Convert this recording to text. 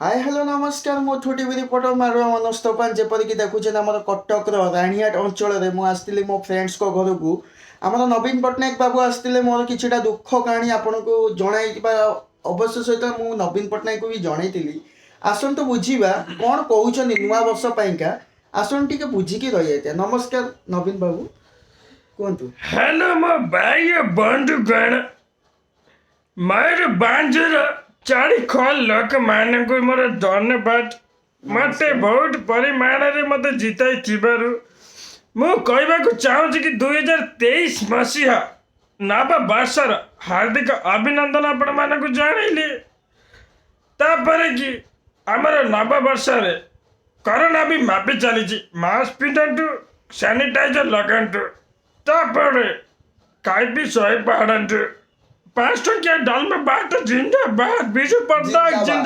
Hi hello नमस्कार मो छोटी रिपोर्टर मारुआ मनस्तोपान जेपरिक देखुचे आम कटक राणीहाट अंचल में मुझे मो फ्रेंड्स को घर को आम नवीन पट्टनायक बाबू आसते मोर कि दुख कहानी आपन को जन अवश्य सहित मुझे नवीन पट्टनायक को भी जनईली आसतु बुझा कौन कहते नुआ वर्ष पाइका आसन टे बुझिकी रही जाए। नमस्कार नवीन बाबू कहतु। हेलो मो भाई बंधुगण मोर बांझर चारि खल लोक मान को मोर धन्यवाद मते बहुत परिमाण रे मते जिताई थिबारु मु कहबाकू चाहूँ कि 2023 मसीहा नव वर्षर हार्दिक अभिनंदन आपण मानक जानइली। तापर कि आमर नव वर्ष रे कोरोना भी मापी चली मास्क पिंधु सैनिटाइजर लगातु तापर खाई सही पहाड़ू 5 टकिया डाल में बात जिंदाबाद विजु पट्टनायक जिंदाबाद।